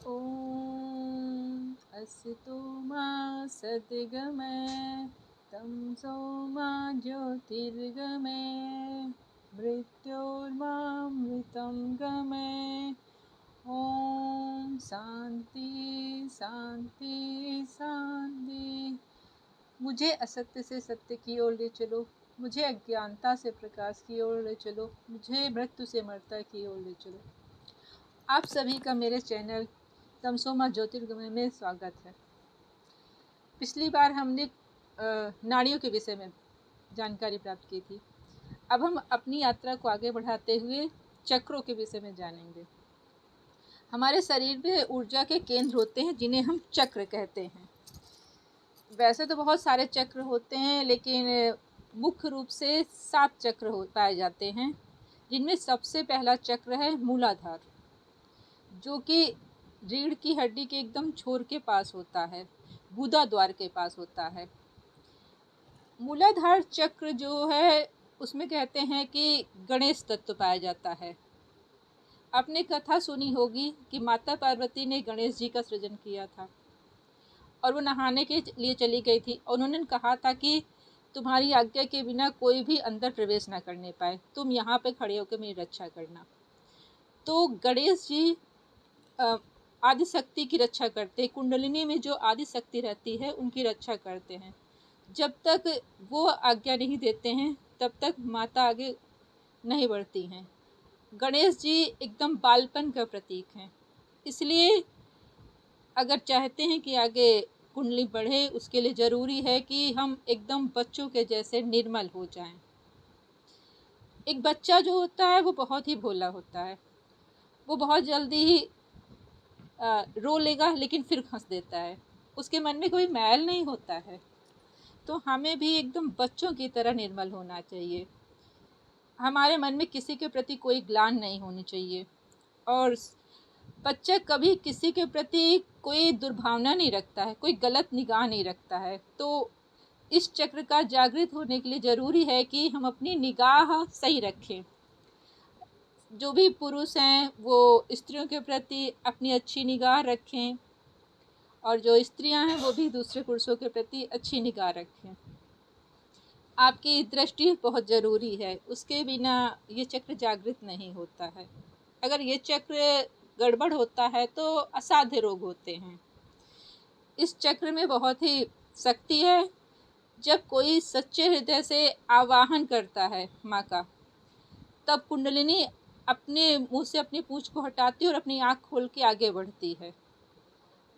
ॐ अस्तु मा सद्गमय तमसो मा ज्योतिर्गमय मृत्योर्मामृतं गमय। ॐ शांति शांति शांति। मुझे असत्य से सत्य की ओर ले चलो, मुझे अज्ञानता से प्रकाश की ओर ले चलो, मुझे मृत्यु से मरता की ओर ले चलो। आप सभी का मेरे चैनल तमसो मा ज्योतिर्गमय में स्वागत है। पिछली बार हमने नाड़ियों के विषय में जानकारी प्राप्त की थी। अब हम अपनी यात्रा को आगे बढ़ाते हुए चक्रों के विषय में जानेंगे। हमारे शरीर में ऊर्जा के केंद्र होते हैं जिन्हें हम चक्र कहते हैं। वैसे तो बहुत सारे चक्र होते हैं, लेकिन मुख्य रूप से 7 चक्र पाए जाते हैं, जिनमें सबसे पहला चक्र है मूलाधार, जो कि रीढ़ की हड्डी के एकदम छोर के पास होता है, गुदा द्वार के पास होता है। मूलाधार चक्र जो है उसमें कहते हैं कि गणेश तत्व पाया जाता है। आपने कथा सुनी होगी कि माता पार्वती ने गणेश जी का सृजन किया था और वो नहाने के लिए चली गई थी। उन्होंने कहा था कि तुम्हारी आज्ञा के बिना कोई भी अंदर प्रवेश ना करने पाए, तुम यहाँ पे खड़े होकर मेरी रक्षा करना। तो गणेश जी आदि शक्ति की रक्षा करते हैं। कुंडलिनी में जो आदि शक्ति रहती है उनकी रक्षा करते हैं। जब तक वो आज्ञा नहीं देते हैं तब तक माता आगे नहीं बढ़ती हैं। गणेश जी एकदम बालपन का प्रतीक हैं, इसलिए अगर चाहते हैं कि आगे कुंडली बढ़े, उसके लिए ज़रूरी है कि हम एकदम बच्चों के जैसे निर्मल हो जाएं। एक बच्चा जो होता है वो बहुत ही भोला होता है, वो बहुत जल्दी ही रो लेगा लेकिन फिर हंस देता है, उसके मन में कोई मैल नहीं होता है। तो हमें भी एकदम बच्चों की तरह निर्मल होना चाहिए। हमारे मन में किसी के प्रति कोई ग्लानि नहीं होनी चाहिए, और बच्चा कभी किसी के प्रति कोई दुर्भावना नहीं रखता है, कोई गलत निगाह नहीं रखता है। तो इस चक्र का जागृत होने के लिए ज़रूरी है कि हम अपनी निगाह सही रखें। जो भी पुरुष हैं वो स्त्रियों के प्रति अपनी अच्छी निगाह रखें, और जो स्त्रियां हैं वो भी दूसरे पुरुषों के प्रति अच्छी निगाह रखें। आपकी दृष्टि बहुत ज़रूरी है, उसके बिना ये चक्र जागृत नहीं होता है। अगर ये चक्र गड़बड़ होता है तो असाध्य रोग होते हैं। इस चक्र में बहुत ही शक्ति है। जब कोई सच्चे हृदय से आवाहन करता है माँ का, तब कुंडलिनी अपने मुंह से अपनी पूंछ को हटाती है और अपनी आँख खोल के आगे बढ़ती है।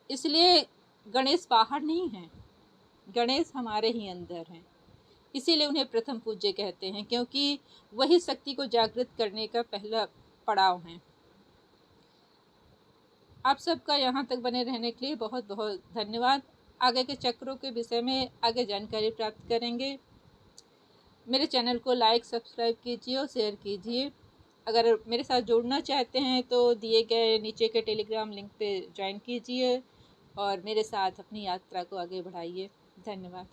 इसलिए गणेश बाहर नहीं हैं, गणेश हमारे ही अंदर हैं। इसीलिए उन्हें प्रथम पूज्य कहते हैं, क्योंकि वही शक्ति को जागृत करने का पहला पड़ाव है। आप सबका यहाँ तक बने रहने के लिए बहुत बहुत धन्यवाद। आगे के चक्रों के विषय में आगे जानकारी प्राप्त करेंगे। मेरे चैनल को लाइक सब्सक्राइब कीजिए और शेयर कीजिए। अगर मेरे साथ जुड़ना चाहते हैं तो दिए गए नीचे के टेलीग्राम लिंक पे ज्वाइन कीजिए और मेरे साथ अपनी यात्रा को आगे बढ़ाइए। धन्यवाद।